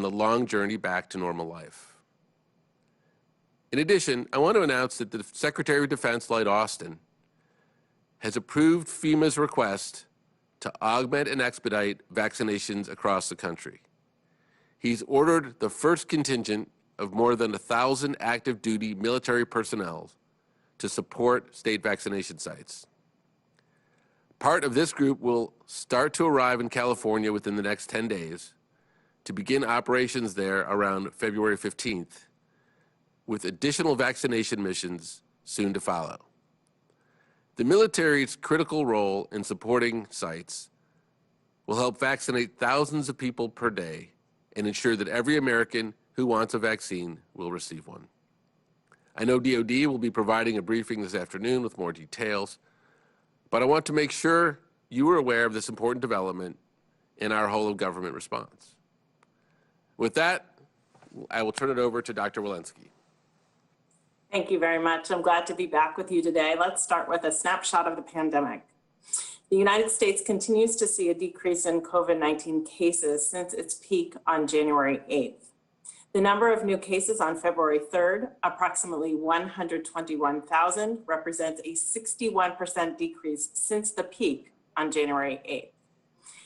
the long journey back to normal life. In addition, I want to announce that the Secretary of Defense, Lloyd Austin, has approved FEMA's request to augment and expedite vaccinations across the country. He's ordered the first contingent of more than 1,000 active duty military personnel to support state vaccination sites. Part of this group will start to arrive in California within the next 10 days to begin operations there around February 15th, with additional vaccination missions soon to follow. The military's critical role in supporting sites will help vaccinate thousands of people per day and ensure that every American who wants a vaccine will receive one. I know DoD will be providing a briefing this afternoon with more details, but I want to make sure you are aware of this important development in our whole of government response. With that, I will turn it over to Dr. Walensky. Thank you very much. I'm glad to be back with you today. Let's start with a snapshot of the pandemic. The United States continues to see a decrease in COVID-19 cases since its peak on January 8th. The number of new cases on February 3rd, approximately 121,000, represents a 61% decrease since the peak on January 8th.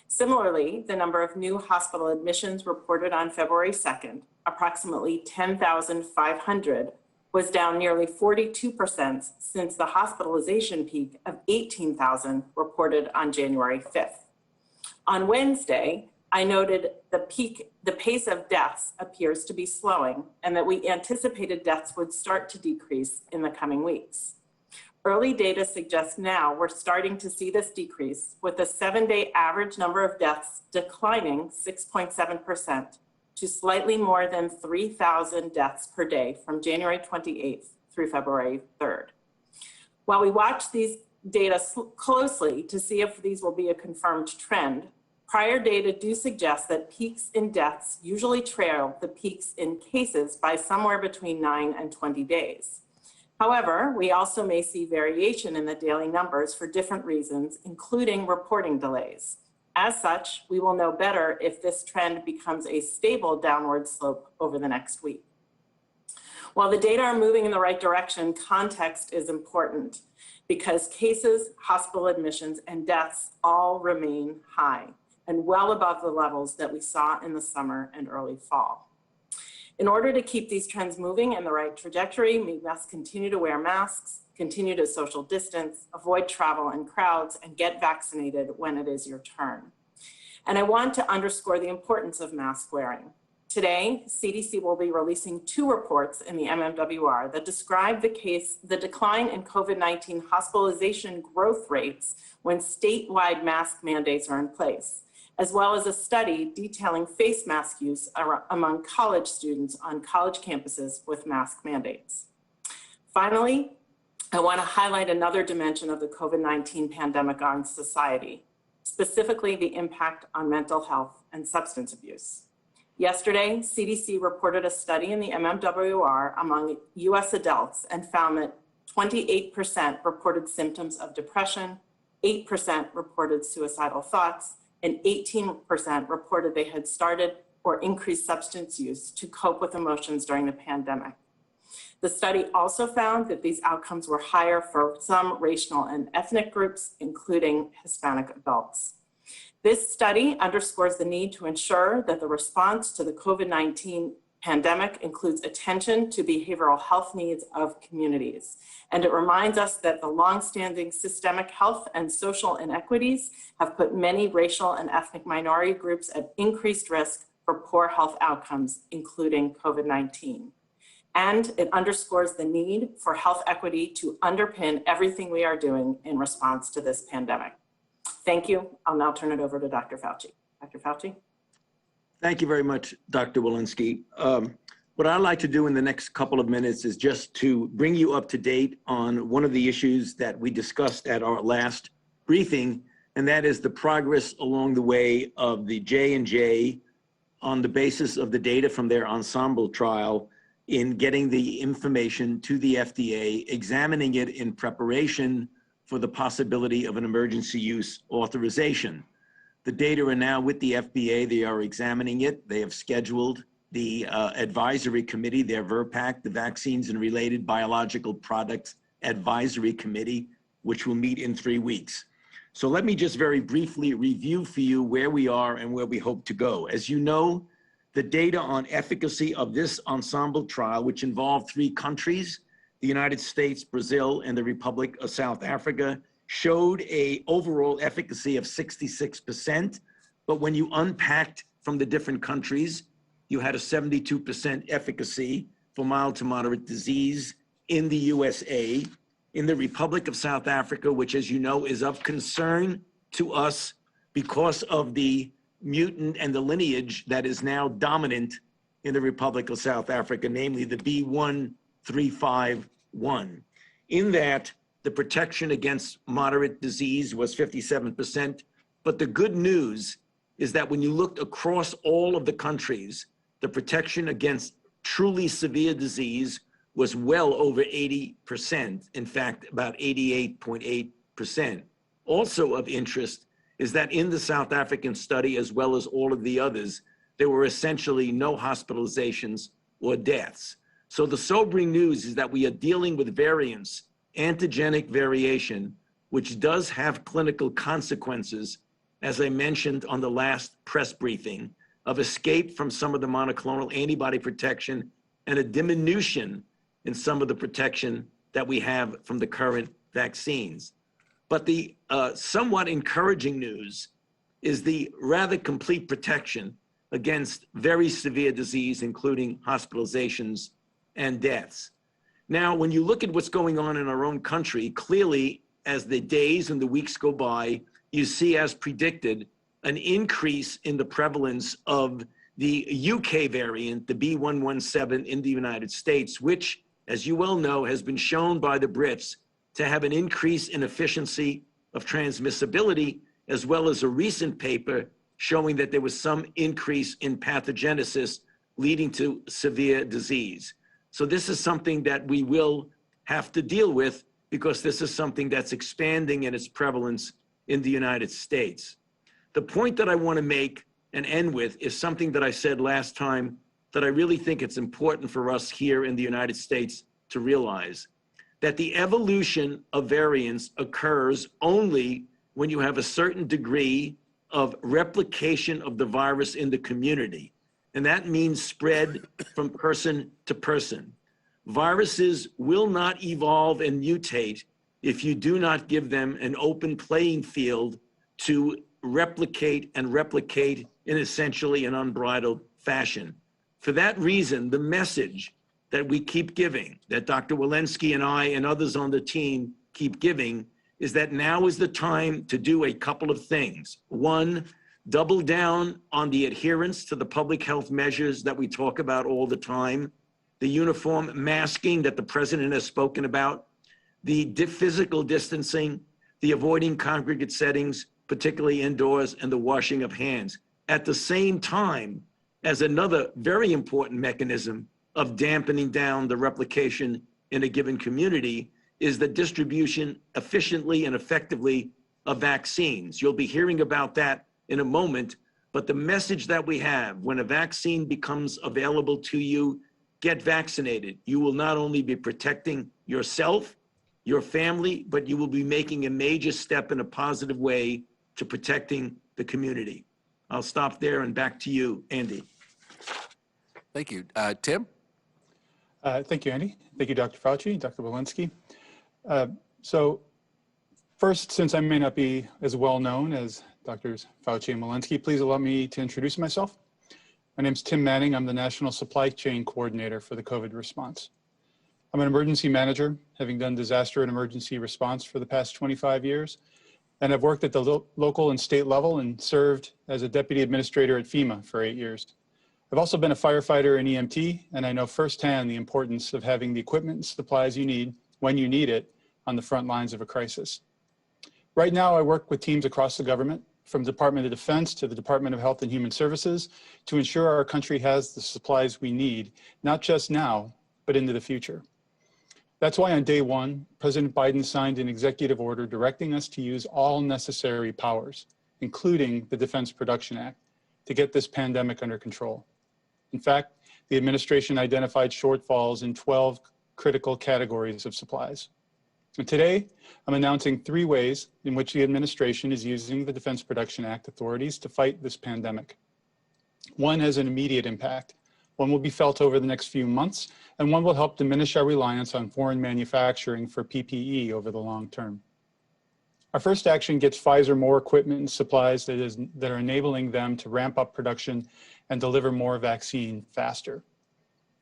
Similarly, the number of new hospital admissions reported on February 2nd, approximately 10,500, was down nearly 42% since the hospitalization peak of 18,000 reported on January 5th. On Wednesday, I noted the pace of deaths appears to be slowing and that we anticipated deaths would start to decrease in the coming weeks. Early data suggests now we're starting to see this decrease, with the 7-day average number of deaths declining 6.7% to slightly more than 3,000 deaths per day from January 28th through February 3rd. While we watch these data closely to see if these will be a confirmed trend, prior data do suggest that peaks in deaths usually trail the peaks in cases by somewhere between 9 and 20 days. However, we also may see variation in the daily numbers for different reasons, including reporting delays. As such, we will know better if this trend becomes a stable downward slope over the next week. While the data are moving in the right direction, context is important because cases, hospital admissions, and deaths all remain high and well above the levels that we saw in the summer and early fall. In order to keep these trends moving in the right trajectory, we must continue to wear masks, continue to social distance, avoid travel and crowds, and get vaccinated when it is your turn. And I want to underscore the importance of mask wearing. Today, CDC will be releasing 2 reports in the MMWR that describe the decline in COVID-19 hospitalization growth rates when statewide mask mandates are in place, as well as a study detailing face mask use among college students on college campuses with mask mandates. Finally, I want to highlight another dimension of the COVID-19 pandemic on society, specifically the impact on mental health and substance abuse. Yesterday, CDC reported a study in the MMWR among US adults and found that 28% reported symptoms of depression, 8% reported suicidal thoughts, and 18% reported they had started or increased substance use to cope with emotions during the pandemic. The study also found that these outcomes were higher for some racial and ethnic groups, including Hispanic adults. This study underscores the need to ensure that the response to the COVID-19 pandemic includes attention to behavioral health needs of communities. And it reminds us that the longstanding systemic health and social inequities have put many racial and ethnic minority groups at increased risk for poor health outcomes, including COVID-19. And it underscores the need for health equity to underpin everything we are doing in response to this pandemic. Thank you. I'll now turn it over to Dr. Fauci. Dr. Fauci. Thank you very much, Dr. Walensky. What I'd like to do in the next couple of minutes is just to bring you up to date on one of the issues that we discussed at our last briefing, and that is the progress along the way of the J&J on the basis of the data from their ensemble trial in getting the information to the FDA, examining it in preparation for the possibility of an emergency use authorization. The data are now with the FDA. They are examining it. They have scheduled the advisory committee, their VRBPAC, the Vaccines and Related Biological Products Advisory Committee, which will meet in 3 weeks. So let me just very briefly review for you where we are and where we hope to go. As you know, the data on efficacy of this ensemble trial, which involved 3 countries, the United States, Brazil, and the Republic of South Africa, showed an overall efficacy of 66%. But when you unpacked from the different countries, you had a 72% efficacy for mild to moderate disease in the USA. In the Republic of South Africa, which, as you know, is of concern to us because of the mutant and the lineage that is now dominant in the Republic of South Africa, namely the B.1.351. In that, the protection against moderate disease was 57%. But the good news is that when you looked across all of the countries, the protection against truly severe disease was well over 80%, in fact, about 88.8%. Also of interest is that in the South African study, as well as all of the others, there were essentially no hospitalizations or deaths. So the sobering news is that we are dealing with variants, antigenic variation, which does have clinical consequences, as I mentioned on the last press briefing, of escape from some of the monoclonal antibody protection and a diminution in some of the protection that we have from the current vaccines. But the somewhat encouraging news is the rather complete protection against very severe disease, including hospitalizations and deaths. Now, when you look at what's going on in our own country, clearly, as the days and the weeks go by, you see, as predicted, an increase in the prevalence of the UK variant, the B.1.1.7 in the United States, which, as you well know, has been shown by the Brits to have an increase in efficiency of transmissibility, as well as a recent paper showing that there was some increase in pathogenesis leading to severe disease. So this is something that we will have to deal with because this is something that's expanding in its prevalence in the United States. The point that I want to make and end with is something that I said last time that I really think it's important for us here in the United States to realize, that the evolution of variants occurs only when you have a certain degree of replication of the virus in the community. And that means spread from person to person. Viruses will not evolve and mutate if you do not give them an open playing field to replicate in essentially an unbridled fashion. For that reason, the message that we keep giving, that Dr. Walensky and I and others on the team keep giving, is that now is the time to do a couple of things. One, double down on the adherence to the public health measures that we talk about all the time, the uniform masking that the president has spoken about, the physical distancing, the avoiding congregate settings, particularly indoors, and the washing of hands. At the same time, as another very important mechanism of dampening down the replication in a given community, is the distribution efficiently and effectively of vaccines. You'll be hearing about that in a moment, but the message that we have, when a vaccine becomes available to you, get vaccinated. You will not only be protecting yourself, your family, but you will be making a major step in a positive way to protecting the community. I'll stop there and back to you, Andy. Thank you. Tim? Thank you, Andy. Thank you, Dr. Fauci, Dr. Walensky. So first, since I may not be as well known as Drs. Fauci and Walensky, please allow me to introduce myself. My name is Tim Manning. I'm the National Supply Chain Coordinator for the COVID response. I'm an emergency manager, having done disaster and emergency response for the past 25 years. And I've worked at the local and state level and served as a deputy administrator at FEMA for 8 years. I've also been a firefighter and EMT, and I know firsthand the importance of having the equipment and supplies you need when you need it on the front lines of a crisis. Right now, I work with teams across the government, from Department of Defense to the Department of Health and Human Services, to ensure our country has the supplies we need, not just now, but into the future. That's why on day one, President Biden signed an executive order directing us to use all necessary powers, including the Defense Production Act, to get this pandemic under control. In fact, the administration identified shortfalls in 12 critical categories of supplies. And today, I'm announcing 3 ways in which the administration is using the Defense Production Act authorities to fight this pandemic. One has an immediate impact. One will be felt over the next few months, and one will help diminish our reliance on foreign manufacturing for PPE over the long term. Our first action gets Pfizer more equipment and supplies that are enabling them to ramp up production and deliver more vaccine faster.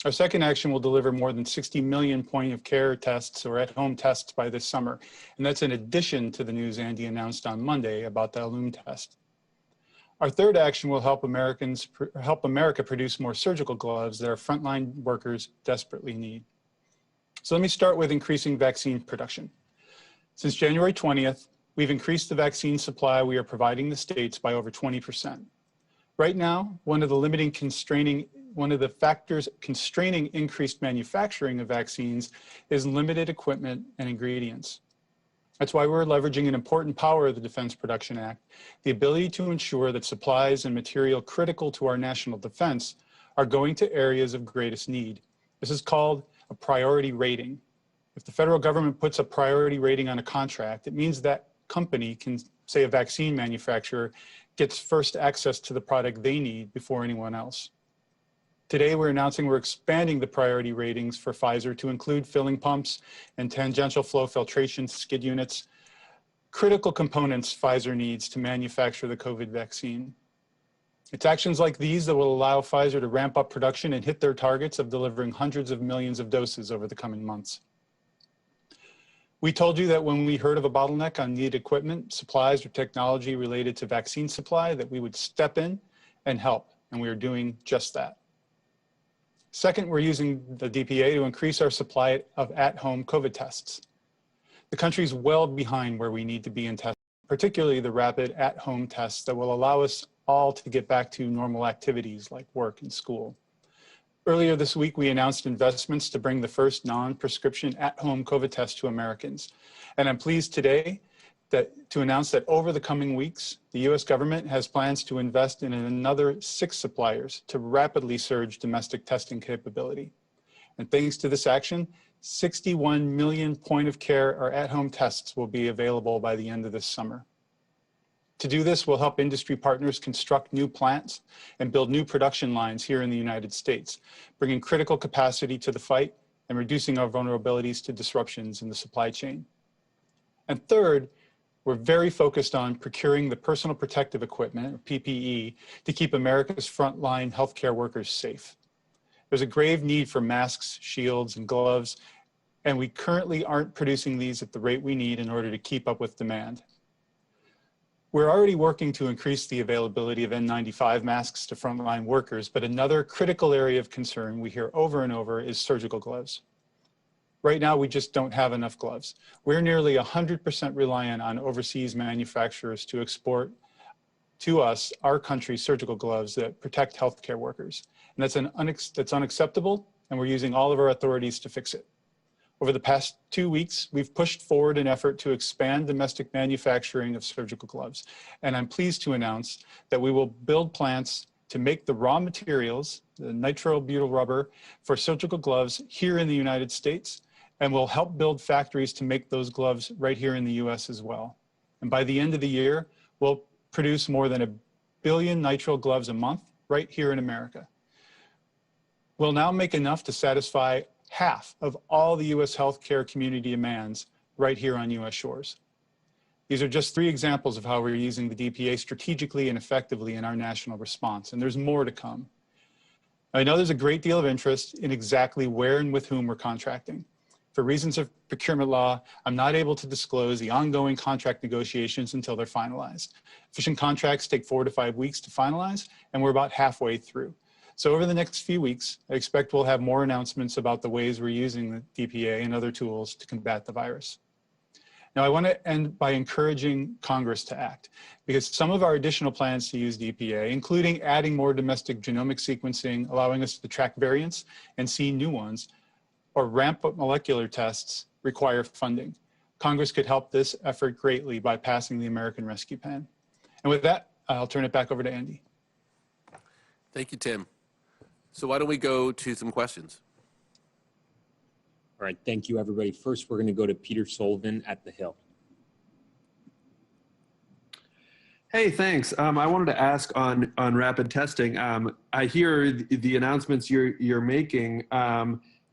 Our second action will deliver more than 60 million point-of-care tests or at-home tests by this summer, and that's in addition to the news Andy announced on Monday about the EE.UU test. Our third action will help America produce more surgical gloves that our frontline workers desperately need. So let me start with increasing vaccine production. Since January 20th, we've increased the vaccine supply we are providing the states by over 20%. Right now, one of the factors constraining increased manufacturing of vaccines is limited equipment and ingredients. That's why we're leveraging an important power of the Defense Production Act, the ability to ensure that supplies and material critical to our national defense are going to areas of greatest need. This is called a priority rating. If the federal government puts a priority rating on a contract, it means that company can, say a vaccine manufacturer, gets first access to the product they need before anyone else. Today, we're announcing we're expanding the priority ratings for Pfizer to include filling pumps and tangential flow filtration skid units, critical components Pfizer needs to manufacture the COVID vaccine. It's actions like these that will allow Pfizer to ramp up production and hit their targets of delivering hundreds of millions of doses over the coming months. We told you that when we heard of a bottleneck on needed equipment, supplies, or technology related to vaccine supply, that we would step in and help, and we are doing just that. Second, we're using the DPA to increase our supply of at-home COVID tests. The country's well behind where we need to be in testing, particularly the rapid at-home tests that will allow us all to get back to normal activities like work and school. Earlier this week, we announced investments to bring the first non-prescription at-home COVID test to Americans. And I'm pleased today to announce that over the coming weeks, the US government has plans to invest in another 6 suppliers to rapidly surge domestic testing capability. And thanks to this action, 61 million point-of-care or at-home tests will be available by the end of this summer. To do this, we'll help industry partners construct new plants and build new production lines here in the United States, bringing critical capacity to the fight and reducing our vulnerabilities to disruptions in the supply chain. And third, we're very focused on procuring the personal protective equipment, or PPE, to keep America's frontline healthcare workers safe. There's a grave need for masks, shields, and gloves, and we currently aren't producing these at the rate we need in order to keep up with demand. We're already working to increase the availability of N95 masks to frontline workers, but another critical area of concern we hear over and over is surgical gloves. Right now, we just don't have enough gloves. We're nearly 100% reliant on overseas manufacturers to export to us, our country's surgical gloves that protect healthcare workers. And that's unacceptable, and we're using all of our authorities to fix it. Over the past 2 weeks, we've pushed forward an effort to expand domestic manufacturing of surgical gloves. And I'm pleased to announce that we will build plants to make the raw materials, the nitrobutyl rubber, for surgical gloves here in the United States, and we'll help build factories to make those gloves right here in the US as well. And by the end of the year, we'll produce more than 1 billion nitrile gloves a month right here in America. We'll now make enough to satisfy half of all the US healthcare community demands right here on US shores. These are just 3 examples of how we're using the DPA strategically and effectively in our national response, and there's more to come. I know there's a great deal of interest in exactly where and with whom we're contracting. For reasons of procurement law, I'm not able to disclose the ongoing contract negotiations until they're finalized. Efficient contracts take 4 to 5 weeks to finalize, and we're about halfway through. So over the next few weeks, I expect we'll have more announcements about the ways we're using the DPA and other tools to combat the virus. Now, I want to end by encouraging Congress to act, because some of our additional plans to use DPA, including adding more domestic genomic sequencing, allowing us to track variants and see new ones, or ramp up molecular tests, require funding. Congress could help this effort greatly by passing the American Rescue Plan. And with that, I'll turn it back over to Andy. Thank you, Tim. So why don't we go to some questions? All right, thank you, everybody. First, we're going to go to Peter Sullivan at The Hill. Hey, thanks. I wanted to ask on rapid testing. I hear the announcements you're making.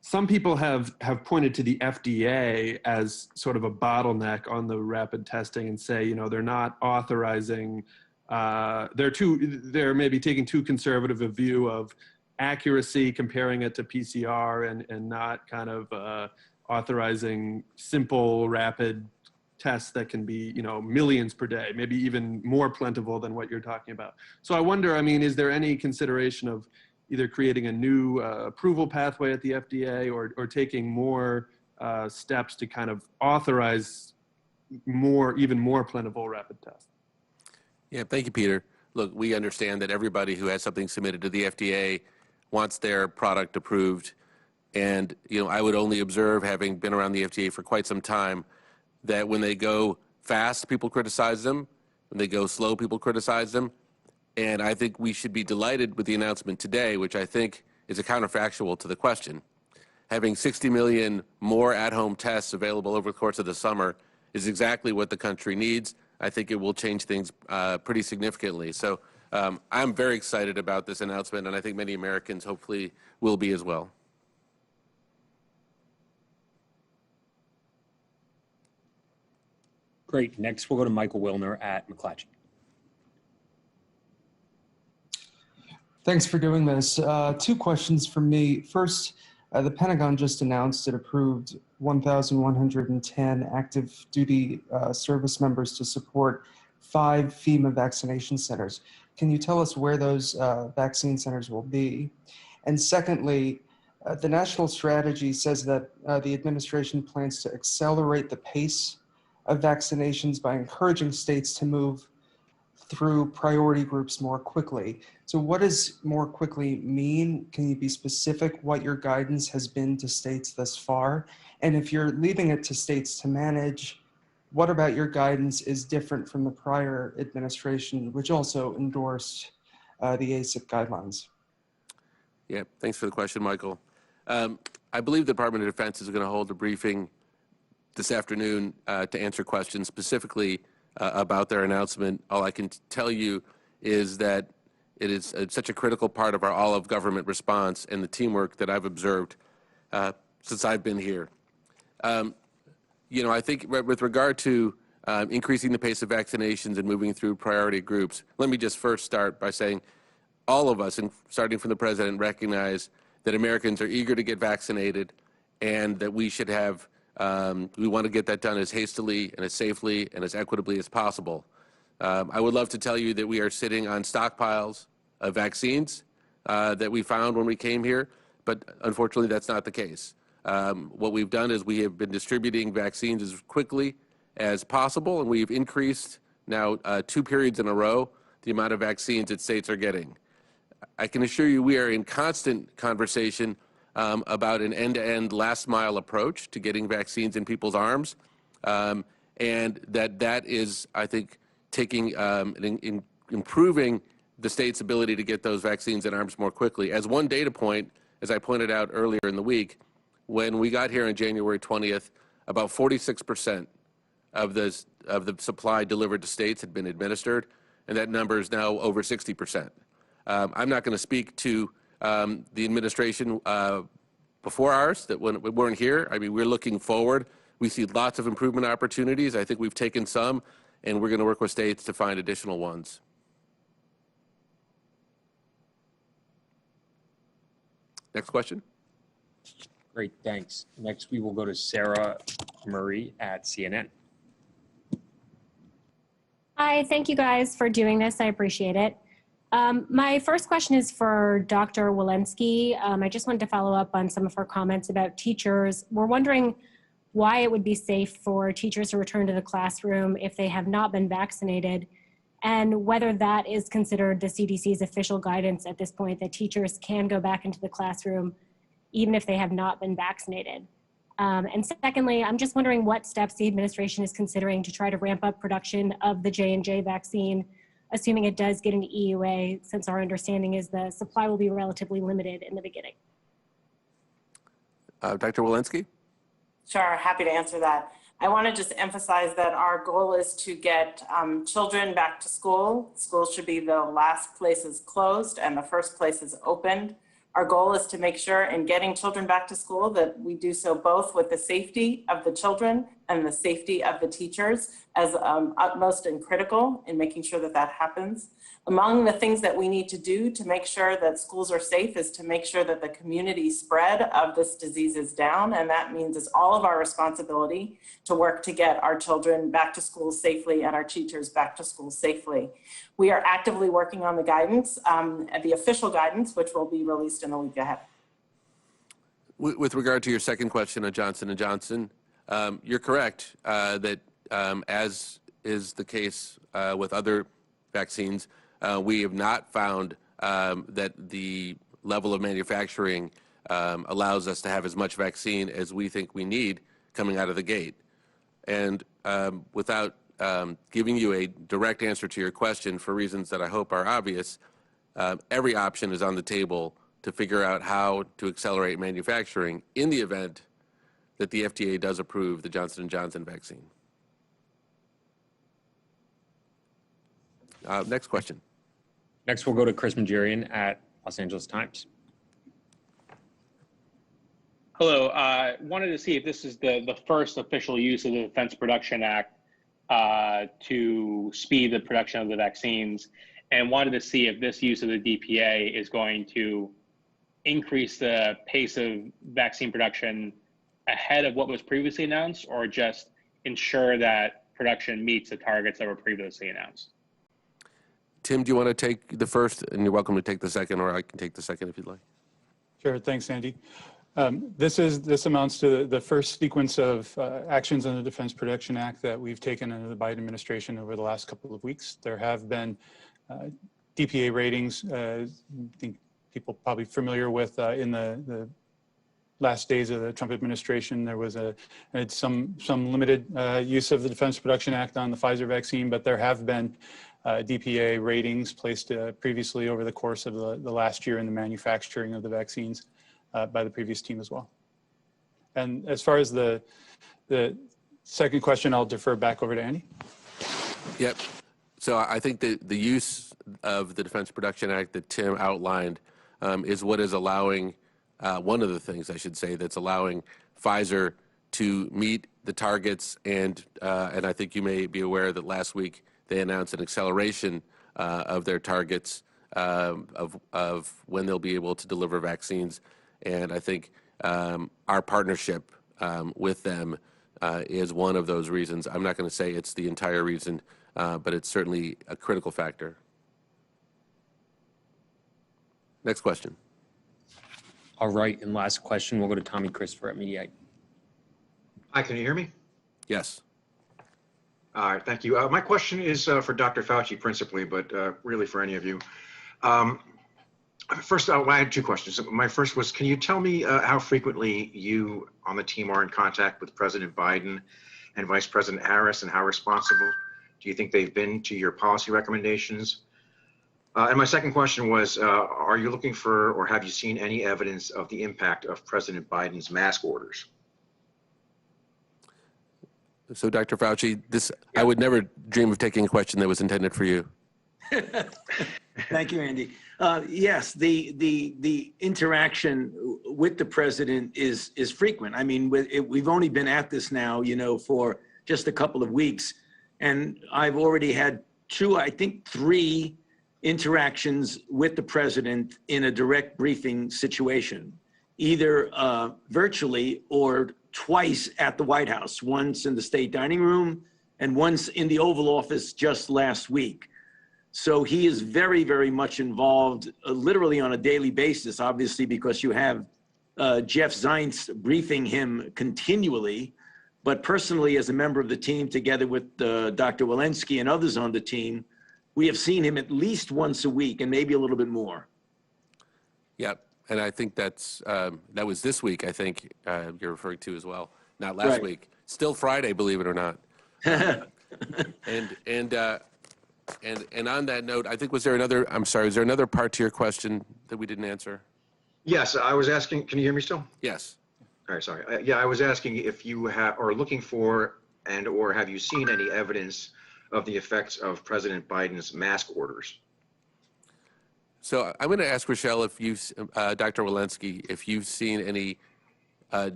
Some people have pointed to the FDA as sort of a bottleneck on the rapid testing and say, they're not authorizing. They're maybe taking too conservative a view of accuracy, comparing it to PCR, and not kind of authorizing simple rapid tests that can be, millions per day, maybe even more plentiful than what you're talking about. So I wonder, is there any consideration of either creating a new approval pathway at the FDA or taking more steps to kind of authorize even more plentiful rapid tests? Yeah, thank you, Peter. Look, we understand that everybody who has something submitted to the FDA wants their product approved. And, I would only observe, having been around the FDA for quite some time, that when they go fast, people criticize them. When they go slow, people criticize them. And I think we should be delighted with the announcement today, which I think is a counterfactual to the question. Having 60 million more at-home tests available over the course of the summer is exactly what the country needs. I think it will change things pretty significantly. So I'm very excited about this announcement, and I think many Americans hopefully will be as well. Great. Next, we'll go to Michael Wilner at McClatchy. Thanks for doing this. Two questions from me. First, the Pentagon just announced it approved 1,110 active duty service members to support 5 FEMA vaccination centers. Can you tell us where those vaccine centers will be? And secondly, the national strategy says that the administration plans to accelerate the pace of vaccinations by encouraging states to move through priority groups more quickly. So what does more quickly mean? Can you be specific what your guidance has been to states thus far? And if you're leaving it to states to manage, what about your guidance is different from the prior administration, which also endorsed the ACIP guidelines? Yeah, thanks for the question, Michael. I believe the Department of Defense is going to hold a briefing this afternoon to answer questions specifically about their announcement. All I can tell you is that it is such a critical part of our all-of-government response and the teamwork that I've observed since I've been here. I think with regard to increasing the pace of vaccinations and moving through priority groups, let me just first start by saying all of us, and starting from the president, recognize that Americans are eager to get vaccinated and that we should have we want to get that done as hastily and as safely and as equitably as possible. I would love to tell you that we are sitting on stockpiles of vaccines that we found when we came here, but unfortunately that's not the case. What we've done is we have been distributing vaccines as quickly as possible, and we've increased now 2 periods in a row the amount of vaccines that states are getting. I can assure you we are in constant conversation about an end-to-end last-mile approach to getting vaccines in people's arms, and that is, I think, taking improving the state's ability to get those vaccines in arms more quickly. As one data point, as I pointed out earlier in the week, when we got here on January 20th, about 46% of the supply delivered to states had been administered, and that number is now over 60%. I'm not going to speak to the administration before ours that when we weren't here. I mean, we're looking forward. We see lots of improvement opportunities. I think we've taken some, and we're going to work with states to find additional ones. Next question. Great, thanks. Next, we will go to Sarah Murray at CNN. Hi, thank you guys for doing this. I appreciate it. My first question is for Dr. Walensky. I just wanted to follow up on some of her comments about teachers. We're wondering why it would be safe for teachers to return to the classroom if they have not been vaccinated, and whether that is considered the CDC's official guidance at this point that teachers can go back into the classroom even if they have not been vaccinated. And secondly, I'm just wondering what steps the administration is considering to try to ramp up production of the J&J vaccine. assuming it does get into EUA, since our understanding is the supply will be relatively limited in the beginning? Dr. Walensky? Sure, happy to answer that. I want to just emphasize that our goal is to get children back to school. School should be the last places closed and the first places opened. Our goal is to make sure in getting children back to school that we do so both with the safety of the children and the safety of the teachers as utmost and critical in making sure that that happens. Among the things that we need to do to make sure that schools are safe is to make sure that the community spread of this disease is down. And that means it's all of our responsibility to work to get our children back to school safely and our teachers back to school safely. We are actively working on the guidance, the official guidance, which will be released in the week ahead. With regard to your second question on Johnson & Johnson, you're correct that as is the case with other vaccines, we have not found that the level of manufacturing allows us to have as much vaccine as we think we need coming out of the gate. And without giving you a direct answer to your question for reasons that I hope are obvious, every option is on the table to figure out how to accelerate manufacturing in the event that the FDA does approve the Johnson & Johnson vaccine. Next question. Next, we'll go to Chris Majorian at Los Angeles Times. Hello. Wanted to see if this is the first official use of the Defense Production Act to speed the production of the vaccines, and wanted to see if this use of the DPA is going to increase the pace of vaccine production ahead of what was previously announced, or just ensure that production meets the targets that were previously announced. Tim, do you want to take the first? And you're welcome to take the second, or I can take the second if you'd like. Sure, thanks, Andy. This amounts to the first sequence of actions under the Defense Production Act that we've taken under the Biden administration over the last couple of weeks. There have been DPA ratings. I think people probably familiar with in the last days of the Trump administration, there was some limited use of the Defense Production Act on the Pfizer vaccine, but there have been DPA ratings placed previously over the course of the last year in the manufacturing of the vaccines by the previous team as well. And as far as the second question, I'll defer back over to Andy. Yep. So I think that the use of the Defense Production Act that Tim outlined is what is allowing, one of the things I should say, that's allowing Pfizer to meet the targets. And I think you may be aware that last week they announced an acceleration of their targets of when they'll be able to deliver vaccines. And I think our partnership with them is one of those reasons. I'm not going to say it's the entire reason, but it's certainly a critical factor. Next question. All right, and last question, we'll go to Tommy Christopher at Mediaite. Hi, can you hear me? Yes. All right, thank you. My question is for Dr. Fauci principally, but really for any of you. First, I had two questions. My first was, can you tell me how frequently you on the team are in contact with President Biden and Vice President Harris, and how responsible do you think they've been to your policy recommendations? And my second question was, are you looking for, or have you seen any evidence of the impact of President Biden's mask orders? So, Dr. Fauci, I would never dream of taking a question that was intended for you. Thank you, Andy. Yes, the interaction with the president is frequent. I mean, we've only been at this now, for just a couple of weeks, and I've already had three interactions with the president in a direct briefing situation, either virtually or twice at the White House, once in the state dining room and once in the Oval Office just last week. So he is very, very much involved, literally on a daily basis, obviously, because you have Jeff Zients briefing him continually. But personally, as a member of the team, together with Dr. Walensky and others on the team, we have seen him at least once a week and maybe a little bit more. Yep. And I think that was this week, I think you're referring to as well, not last week. Still Friday, believe it or not. And on that note, I think, was there another, I'm sorry, was there another part to your question that we didn't answer? Yes, I was asking, can you hear me still? Yes. All right, sorry. Yeah, I was asking if you are looking for or have you seen any evidence of the effects of President Biden's mask orders? So I'm going to ask Rochelle if you've, Dr. Walensky, if you've seen any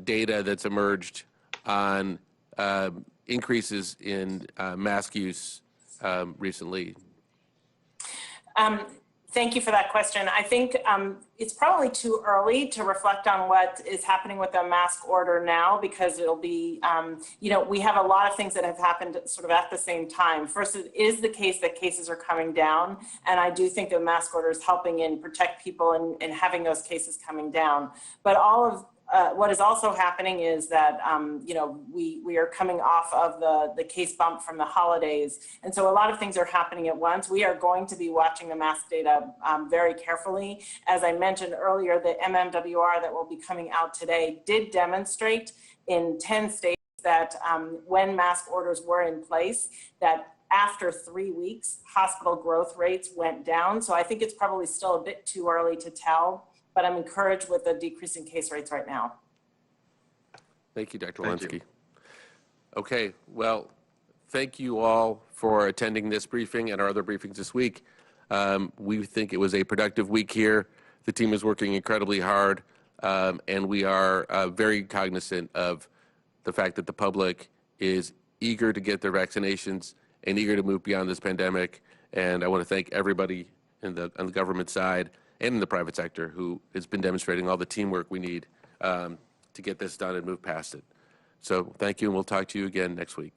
data that's emerged on increases in mask use recently. Thank you for that question. I think it's probably too early to reflect on what is happening with the mask order now, because it'll be, we have a lot of things that have happened sort of at the same time. First, it is the case that cases are coming down, and I do think the mask order is helping in protect people and having those cases coming down. But all of what is also happening is that, we are coming off of the case bump from the holidays. And so a lot of things are happening at once. We are going to be watching the mask data very carefully. As I mentioned earlier, the MMWR that will be coming out today did demonstrate in 10 states that when mask orders were in place, that after 3 weeks, hospital growth rates went down. So I think it's probably still a bit too early to tell, but I'm encouraged with the decreasing case rates right now. Thank you, Dr. Thank Walensky. you. Okay, well, thank you all for attending this briefing and our other briefings this week. We think it was a productive week here. The team is working incredibly hard, and we are very cognizant of the fact that the public is eager to get their vaccinations and eager to move beyond this pandemic. And I want to thank everybody on the government side and in the private sector who has been demonstrating all the teamwork we need to get this done and move past it. So thank you, and we'll talk to you again next week.